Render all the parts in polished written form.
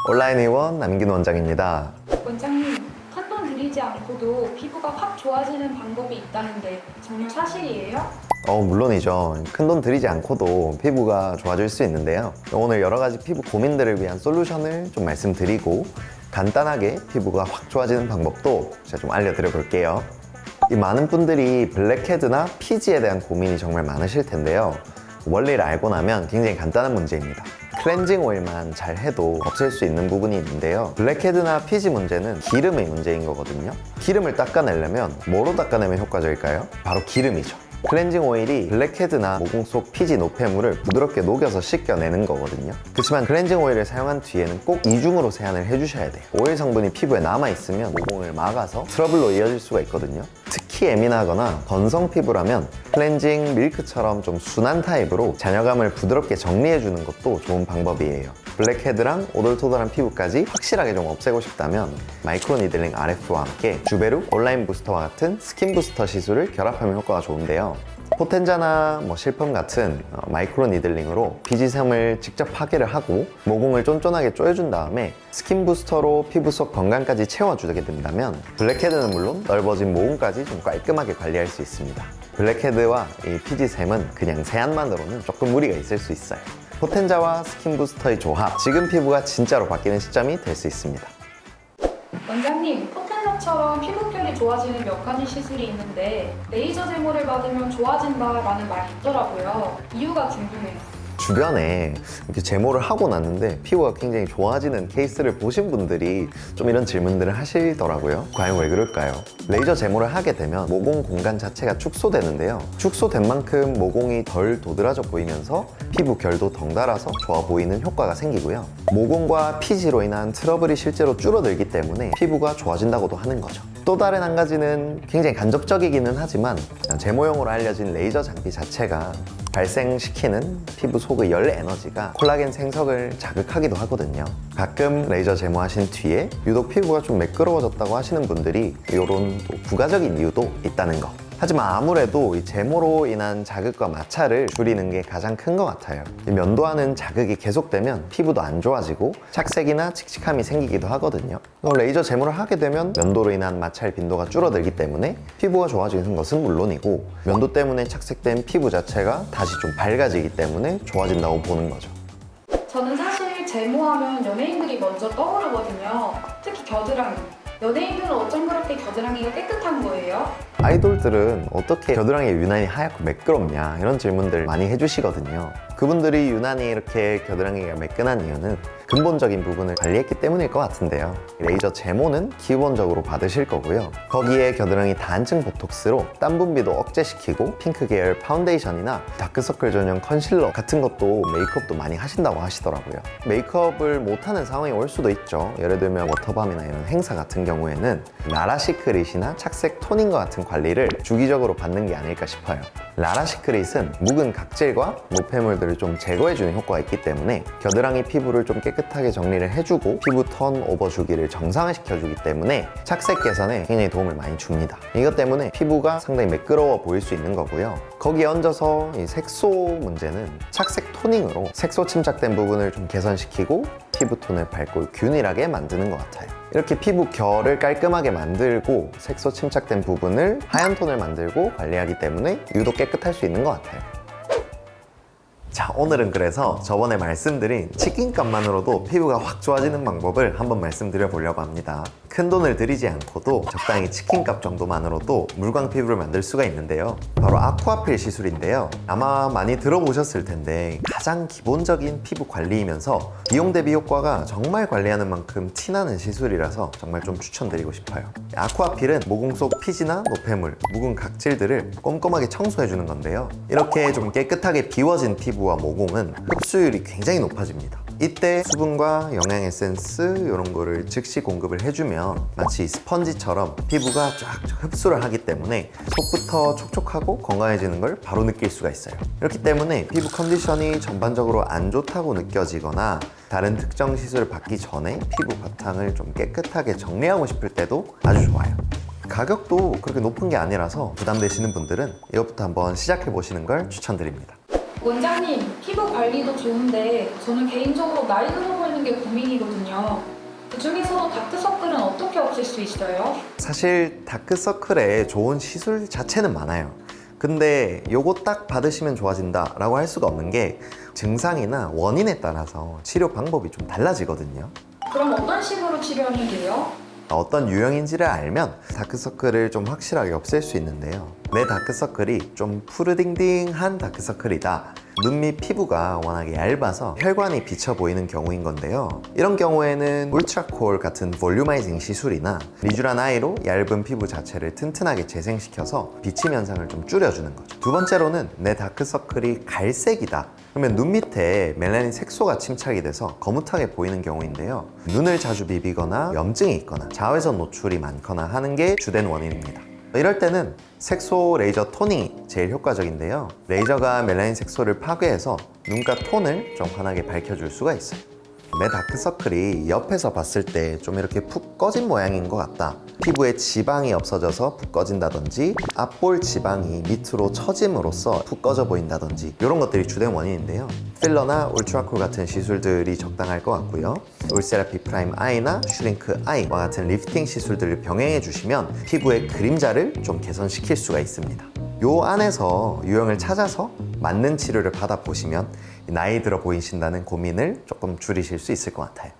온라인 의원 남긴 원장입니다. 원장님, 큰돈 들이지 않고도 피부가 확 좋아지는 방법이 있다는데 정말 사실이에요? 물론이죠. 큰돈 들이지 않고도 피부가 좋아질 수 있는데요. 오늘 여러 가지 피부 고민들을 위한 솔루션을 좀 말씀드리고 간단하게 피부가 확 좋아지는 방법도 제가 좀 알려드려 볼게요. 이 많은 분들이 블랙헤드나 피지에 대한 고민이 정말 많으실 텐데요. 원리를 알고 나면 굉장히 간단한 문제입니다. 클렌징 오일만 잘 해도 없앨 수 있는 부분이 있는데요. 블랙헤드나 피지 문제는 기름의 문제인 거거든요. 기름을 닦아내려면 뭐로 닦아내면 효과적일까요? 바로 기름이죠. 클렌징 오일이 블랙헤드나 모공 속 피지 노폐물을 부드럽게 녹여서 씻겨내는 거거든요. 그렇지만 클렌징 오일을 사용한 뒤에는 꼭 이중으로 세안을 해주셔야 돼요. 오일 성분이 피부에 남아있으면 모공을 막아서 트러블로 이어질 수가 있거든요. 특히 예민하거나 건성 피부라면 클렌징 밀크처럼 좀 순한 타입으로 잔여감을 부드럽게 정리해주는 것도 좋은 방법이에요. 블랙헤드랑 오돌토돌한 피부까지 확실하게 좀 없애고 싶다면 마이크로 니들링 RF와 함께 주베룩 온라인 부스터와 같은 스킨 부스터 시술을 결합하면 효과가 좋은데요. 포텐자나 실품 같은 마이크로 니들링으로 피지샘을 직접 파괴를 하고 모공을 쫀쫀하게 쪼여준 다음에 스킨 부스터로 피부 속 건강까지 채워주게 된다면 블랙헤드는 물론 넓어진 모공까지 좀 깔끔하게 관리할 수 있습니다. 블랙헤드와 이 피지샘은 그냥 세안만으로는 조금 무리가 있을 수 있어요. 포텐자와 스킨 부스터의 조합, 지금 피부가 진짜로 바뀌는 시점이 될 수 있습니다. 원장님, 포텐자처럼 피부결이 좋아지는 몇 가지 시술이 있는데 레이저 제모를 받으면 좋아진다라는 말이 있더라고요. 이유가 궁금해요. 주변에 이렇게 제모를 하고 났는데 피부가 굉장히 좋아지는 케이스를 보신 분들이 좀 이런 질문들을 하시더라고요. 과연 왜 그럴까요? 레이저 제모를 하게 되면 모공 공간 자체가 축소되는데요. 축소된 만큼 모공이 덜 도드라져 보이면서 피부 결도 덩달아서 좋아 보이는 효과가 생기고요. 모공과 피지로 인한 트러블이 실제로 줄어들기 때문에 피부가 좋아진다고도 하는 거죠. 또 다른 한 가지는 굉장히 간접적이기는 하지만 제모용으로 알려진 레이저 장비 자체가 발생시키는 피부 속의 열 에너지가 콜라겐 생성을 자극하기도 하거든요. 가끔 레이저 제모하신 뒤에 유독 피부가 좀 매끄러워졌다고 하시는 분들이 이런 또 부가적인 이유도 있다는 거. 하지만 아무래도 이 제모로 인한 자극과 마찰을 줄이는 게 가장 큰 것 같아요. 이 면도하는 자극이 계속되면 피부도 안 좋아지고 착색이나 칙칙함이 생기기도 하거든요. 레이저 제모를 하게 되면 면도로 인한 마찰 빈도가 줄어들기 때문에 피부가 좋아지는 것은 물론이고 면도 때문에 착색된 피부 자체가 다시 좀 밝아지기 때문에 좋아진다고 보는 거죠. 저는 사실 제모하면 연예인들이 먼저 떠오르거든요. 특히 겨드랑이. 연예인들은 어쩜 그렇게 겨드랑이가 깨끗한 거예요? 아이돌들은 어떻게 겨드랑이가 유난히 하얗고 매끄럽냐 이런 질문들 많이 해주시거든요. 그분들이 유난히 이렇게 겨드랑이가 매끈한 이유는 근본적인 부분을 관리했기 때문일 것 같은데요. 레이저 제모는 기본적으로 받으실 거고요. 거기에 겨드랑이 다한증 보톡스로 땀 분비도 억제시키고 핑크 계열 파운데이션이나 다크서클 전용 컨실러 같은 것도 메이크업도 많이 하신다고 하시더라고요. 메이크업을 못하는 상황이 올 수도 있죠. 예를 들면 워터밤이나 이런 행사 같은 경우에는 라라 시크릿이나 착색 토닝과 같은 관리를 주기적으로 받는 게 아닐까 싶어요. 라라 시크릿은 묵은 각질과 노폐물들을 좀 제거해주는 효과가 있기 때문에 겨드랑이 피부를 좀 깨끗하게 정리를 해주고 피부 턴 오버 주기를 정상화시켜주기 때문에 착색 개선에 굉장히 도움을 많이 줍니다. 이것 때문에 피부가 상당히 매끄러워 보일 수 있는 거고요. 거기에 얹어서 이 색소 문제는 착색 토닝으로 색소 침착된 부분을 좀 개선시키고 피부톤을 밝고 균일하게 만드는 것 같아요. 이렇게 피부 결을 깔끔하게 만들고 색소 침착된 부분을 하얀 톤을 만들고 관리하기 때문에 유독 깨끗할 수 있는 것 같아요. 자, 오늘은 그래서 저번에 말씀드린 치킨값만으로도 피부가 확 좋아지는 방법을 한번 말씀드려 보려고 합니다. 큰 돈을 들이지 않고도 적당히 치킨값 정도만으로도 물광 피부를 만들 수가 있는데요. 바로 아쿠아필 시술인데요. 아마 많이 들어보셨을 텐데 가장 기본적인 피부 관리이면서 비용 대비 효과가 정말 관리하는 만큼 티나는 시술이라서 정말 좀 추천드리고 싶어요. 아쿠아필은 모공 속 피지나 노폐물, 묵은 각질들을 꼼꼼하게 청소해주는 건데요. 이렇게 좀 깨끗하게 비워진 피부와 모공은 흡수율이 굉장히 높아집니다. 이때 수분과 영양 에센스 이런 거를 즉시 공급을 해주면 마치 스펀지처럼 피부가 쫙 흡수를 하기 때문에 속부터 촉촉하고 건강해지는 걸 바로 느낄 수가 있어요. 이렇기 때문에 피부 컨디션이 전반적으로 안 좋다고 느껴지거나 다른 특정 시술을 받기 전에 피부 바탕을 좀 깨끗하게 정리하고 싶을 때도 아주 좋아요. 가격도 그렇게 높은 게 아니라서 부담되시는 분들은 이것부터 한번 시작해 보시는 걸 추천드립니다. 원장님, 피부 관리도 좋은데 저는 개인적으로 나이 들어 보이는 게 고민이거든요. 그 중에서도 다크서클은 어떻게 없앨 수 있어요? 사실 다크서클에 좋은 시술 자체는 많아요. 근데 요거 딱 받으시면 좋아진다 라고 할 수가 없는 게 증상이나 원인에 따라서 치료 방법이 좀 달라지거든요. 그럼 어떤 식으로 치료하면 돼요? 어떤 유형인지를 알면 다크서클을 좀 확실하게 없앨 수 있는데요. 내 다크서클이 좀 푸르딩딩한 다크서클이다. 눈 밑 피부가 워낙에 얇아서 혈관이 비쳐 보이는 경우인 건데요. 이런 경우에는 울트라콜 같은 볼륨아이징 시술이나 리쥬란 아이로 얇은 피부 자체를 튼튼하게 재생시켜서 비침 현상을 좀 줄여주는 거죠. 두 번째로는 내 다크서클이 갈색이다. 그러면 눈 밑에 멜라닌 색소가 침착이 돼서 거뭇하게 보이는 경우인데요. 눈을 자주 비비거나 염증이 있거나 자외선 노출이 많거나 하는 게 주된 원인입니다. 이럴 때는 색소 레이저 토닝이 제일 효과적인데요. 레이저가 멜라닌 색소를 파괴해서 눈가 톤을 좀 환하게 밝혀줄 수가 있어요. 내 다크서클이 옆에서 봤을 때 좀 이렇게 푹 꺼진 모양인 것 같다. 피부에 지방이 없어져서 푹 꺼진다든지 앞볼 지방이 밑으로 처짐으로써 푹 꺼져 보인다든지 이런 것들이 주된 원인인데요. 필러나 울트라콜 같은 시술들이 적당할 것 같고요. 울세라피 프라임 아이나 슈링크 아이와 같은 리프팅 시술들을 병행해 주시면 피부의 그림자를 좀 개선시킬 수가 있습니다. 요 안에서 유형을 찾아서 맞는 치료를 받아보시면 나이 들어 보이신다는 고민을 조금 줄이실 수 있을 것 같아요.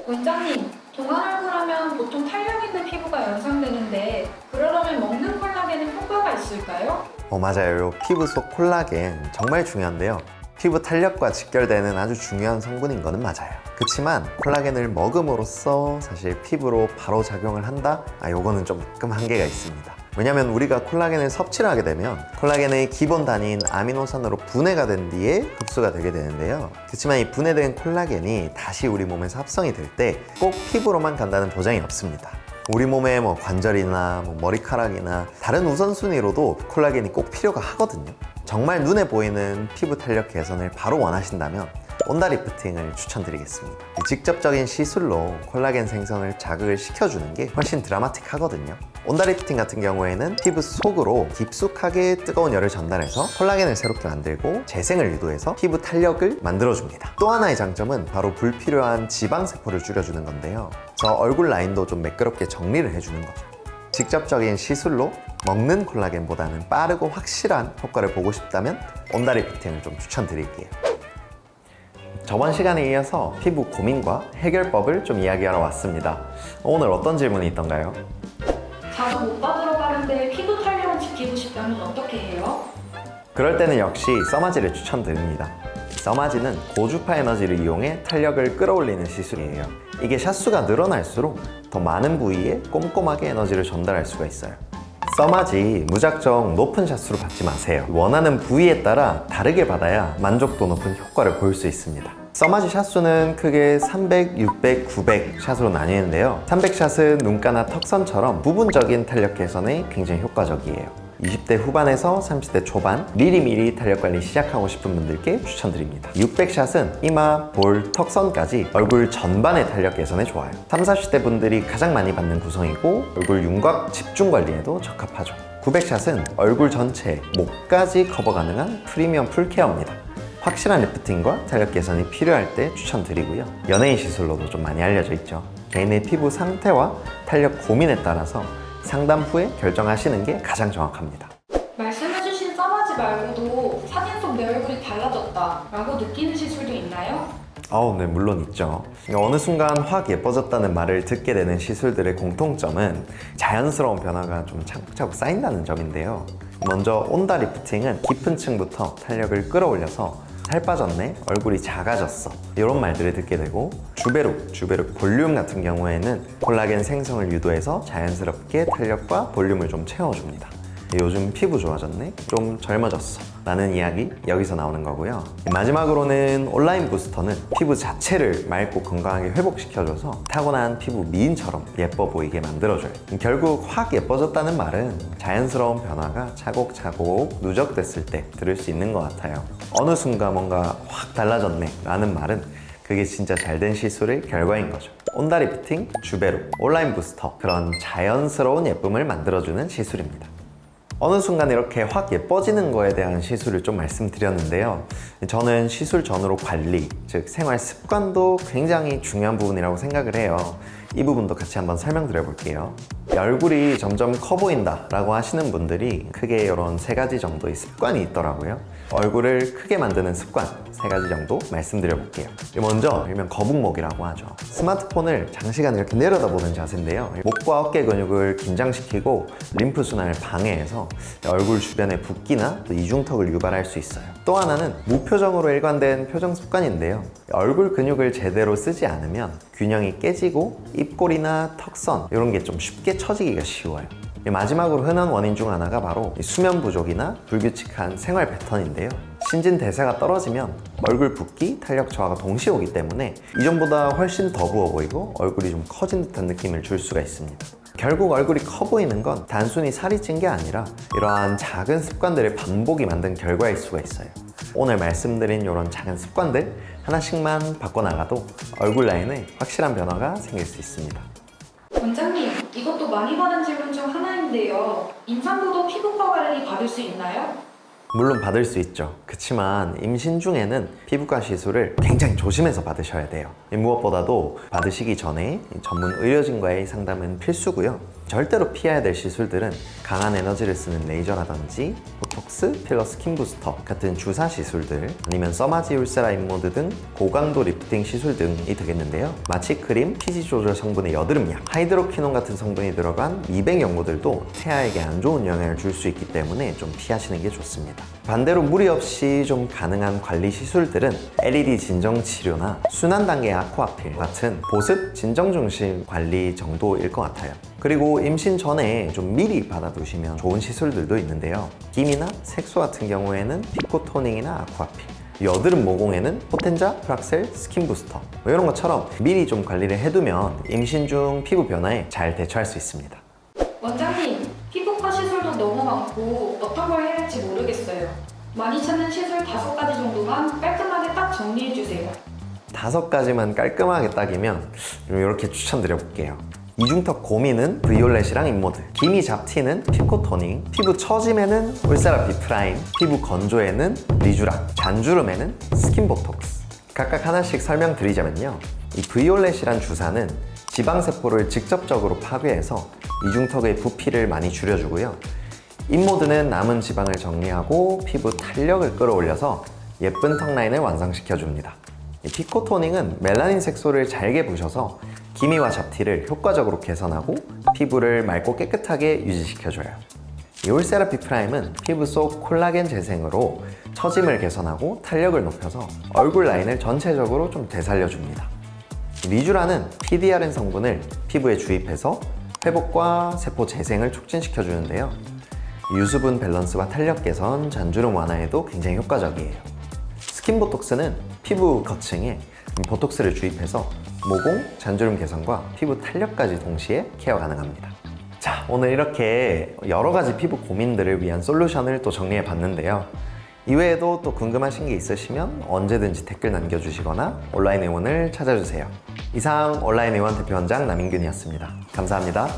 원장님, 동안 얼굴 하면 보통 탄력 있는 피부가 연상되는데 그러려면 먹는 콜라겐은 효과가 있을까요? 맞아요. 요 피부 속 콜라겐 정말 중요한데요. 피부 탄력과 직결되는 아주 중요한 성분인 거는 맞아요. 그렇지만 콜라겐을 먹음으로써 사실 피부로 바로 작용을 한다? 요거는 조금 한계가 있습니다. 왜냐면 우리가 콜라겐을 섭취를 하게 되면 콜라겐의 기본 단위인 아미노산으로 분해가 된 뒤에 흡수가 되게 되는데요. 그렇지만 이 분해된 콜라겐이 다시 우리 몸에서 합성이 될 때 꼭 피부로만 간다는 보장이 없습니다. 우리 몸의 관절이나 머리카락이나 다른 우선순위로도 콜라겐이 꼭 필요가 하거든요. 정말 눈에 보이는 피부 탄력 개선을 바로 원하신다면 온다리프팅을 추천드리겠습니다. 직접적인 시술로 콜라겐 생성을 자극을 시켜주는 게 훨씬 드라마틱하거든요. 온다리프팅 같은 경우에는 피부 속으로 깊숙하게 뜨거운 열을 전달해서 콜라겐을 새롭게 만들고 재생을 유도해서 피부 탄력을 만들어줍니다. 또 하나의 장점은 바로 불필요한 지방세포를 줄여주는 건데요. 저 얼굴 라인도 좀 매끄럽게 정리를 해주는 거죠. 직접적인 시술로 먹는 콜라겐보다는 빠르고 확실한 효과를 보고 싶다면 온다리프팅을 좀 추천드릴게요. 저번 시간에 이어서 피부 고민과 해결법을 좀 이야기하러 왔습니다. 오늘 어떤 질문이 있던가요? 자주 못 받으러 가는데 피부 탄력을 지키고 싶다면 어떻게 해요? 그럴 때는 역시 써마지를 추천드립니다. 써마지는 고주파 에너지를 이용해 탄력을 끌어올리는 시술이에요. 이게 샷수가 늘어날수록 더 많은 부위에 꼼꼼하게 에너지를 전달할 수가 있어요. 써마지 무작정 높은 샷수로 받지 마세요. 원하는 부위에 따라 다르게 받아야 만족도 높은 효과를 볼 수 있습니다. 써마지 샷수는 크게 300, 600, 900 샷으로 나뉘는데요. 300샷은 눈가나 턱선처럼 부분적인 탄력 개선에 굉장히 효과적이에요. 20대 후반에서 30대 초반 미리미리 탄력 관리 시작하고 싶은 분들께 추천드립니다. 600샷은 이마, 볼, 턱선까지 얼굴 전반의 탄력 개선에 좋아요. 30, 40대 분들이 가장 많이 받는 구성이고 얼굴 윤곽 집중 관리에도 적합하죠. 900샷은 얼굴 전체, 목까지 커버 가능한 프리미엄 풀케어입니다. 확실한 리프팅과 탄력 개선이 필요할 때 추천드리고요. 연예인 시술로도 좀 많이 알려져 있죠. 개인의 피부 상태와 탄력 고민에 따라서 상담 후에 결정하시는 게 가장 정확합니다. 말씀해주신 써마지 말고도 사진 속 내 얼굴이 달라졌다 라고 느끼는 시술도 있나요? 네, 물론 있죠. 어느 순간 확 예뻐졌다는 말을 듣게 되는 시술들의 공통점은 자연스러운 변화가 좀 차곡차곡 쌓인다는 점인데요. 먼저 온다 리프팅은 깊은 층부터 탄력을 끌어올려서 살 빠졌네, 얼굴이 작아졌어 이런 말들을 듣게 되고, 주베룩 볼륨 같은 경우에는 콜라겐 생성을 유도해서 자연스럽게 탄력과 볼륨을 좀 채워줍니다. 요즘 피부 좋아졌네, 좀 젊어졌어 라는 이야기 여기서 나오는 거고요. 마지막으로는 온라인 부스터는 피부 자체를 맑고 건강하게 회복시켜줘서 타고난 피부 미인처럼 예뻐 보이게 만들어줘요. 결국 확 예뻐졌다는 말은 자연스러운 변화가 차곡차곡 누적됐을 때 들을 수 있는 것 같아요. 어느 순간 뭔가 확 달라졌네 라는 말은 그게 진짜 잘된 시술의 결과인 거죠. 온다 리프팅, 주베룩, 온라인 부스터, 그런 자연스러운 예쁨을 만들어주는 시술입니다. 어느 순간 이렇게 확 예뻐지는 거에 대한 시술을 좀 말씀드렸는데요. 저는 시술 전후로 관리, 즉 생활 습관도 굉장히 중요한 부분이라고 생각을 해요. 이 부분도 같이 한번 설명드려 볼게요. 얼굴이 점점 커 보인다 라고 하시는 분들이 크게 이런 3가지 정도의 습관이 있더라고요. 얼굴을 크게 만드는 습관 3가지 정도 말씀드려 볼게요. 먼저 일명 거북목이라고 하죠. 스마트폰을 장시간 이렇게 내려다보는 자세인데요. 목과 어깨 근육을 긴장시키고 림프 순환을 방해해서 얼굴 주변의 붓기나 또 이중턱을 유발할 수 있어요. 또 하나는 무표정으로 일관된 표정 습관인데요. 얼굴 근육을 제대로 쓰지 않으면 균형이 깨지고 입꼬리나 턱선 이런 게 좀 쉽게 처지기가 쉬워요. 마지막으로 흔한 원인 중 하나가 바로 수면 부족이나 불규칙한 생활 패턴인데요. 신진대사가 떨어지면 얼굴 붓기, 탄력 저하가 동시에 오기 때문에 이전보다 훨씬 더 부어 보이고 얼굴이 좀 커진 듯한 느낌을 줄 수가 있습니다. 결국 얼굴이 커 보이는 건 단순히 살이 찐 게 아니라 이러한 작은 습관들의 반복이 만든 결과일 수가 있어요. 오늘 말씀드린 이런 작은 습관들 하나씩만 바꿔나가도 얼굴 라인에 확실한 변화가 생길 수 있습니다. 원장님, 이것도 많이 받은 질문 중 하나인데요. 임산부도 피부과 관리 받을 수 있나요? 물론 받을 수 있죠. 그렇지만 임신 중에는 피부과 시술을 굉장히 조심해서 받으셔야 돼요. 무엇보다도 받으시기 전에 전문 의료진과의 상담은 필수고요. 절대로 피해야 될 시술들은 강한 에너지를 쓰는 레이저라든지 보톡스, 필러 스킨 부스터 같은 주사 시술들, 아니면 써마지 울세라 인모드 등 고강도 리프팅 시술 등이 되겠는데요. 마취크림, 피지 조절 성분의 여드름약, 하이드로퀴논 같은 성분이 들어간 미백 연고들도 태아에게 안 좋은 영향을 줄 수 있기 때문에 좀 피하시는 게 좋습니다. 반대로 무리 없이 좀 가능한 관리 시술들은 LED 진정 치료나 순환 단계 아쿠아필 같은 보습 진정 중심 관리 정도일 것 같아요. 그리고 임신 전에 좀 미리 받아두시면 좋은 시술들도 있는데요. 기미나 색소 같은 경우에는 피코토닝이나 아쿠아필, 여드름 모공에는 포텐자, 프락셀, 스킨 부스터 이런 것처럼 미리 좀 관리를 해두면 임신 중 피부 변화에 잘 대처할 수 있습니다. 원장님, 피부과 시술도 너무 많고 어떤 걸 해야 할지 모르겠어요. 많이 찾는 시술 5가지 정도만 깔끔하게 딱 정리해주세요. 5가지만 깔끔하게 딱이면 이렇게 추천드려 볼게요. 이중턱 고민은 브이올렛이랑 인모드, 기미 잡티는 피코토닝, 피부 처짐에는 울세라 비프라임, 피부 건조에는 리쥬락, 잔주름에는 스킨 보톡스. 각각 하나씩 설명드리자면요. 이 브이올렛이란 주사는 지방세포를 직접적으로 파괴해서 이중턱의 부피를 많이 줄여주고요. 인모드는 남은 지방을 정리하고 피부 탄력을 끌어올려서 예쁜 턱 라인을 완성시켜줍니다. 피코토닝은 멜라닌 색소를 잘게 부셔서 기미와 잡티를 효과적으로 개선하고 피부를 맑고 깨끗하게 유지시켜줘요. 이 울세라 비프라임은 피부 속 콜라겐 재생으로 처짐을 개선하고 탄력을 높여서 얼굴 라인을 전체적으로 좀 되살려줍니다. 리쥬라는 PDRN 성분을 피부에 주입해서 회복과 세포 재생을 촉진시켜주는데요. 유수분 밸런스와 탄력 개선, 잔주름 완화에도 굉장히 효과적이에요. 스킨 보톡스는 피부 거층에 보톡스를 주입해서 모공, 잔주름 개선과 피부 탄력까지 동시에 케어 가능합니다. 자, 오늘 이렇게 여러 가지 피부 고민들을 위한 솔루션을 또 정리해 봤는데요. 이외에도 또 궁금하신 게 있으시면 언제든지 댓글 남겨주시거나 온라인 의원을 찾아주세요. 이상 온라인 의원 대표원장 남인균이었습니다. 감사합니다.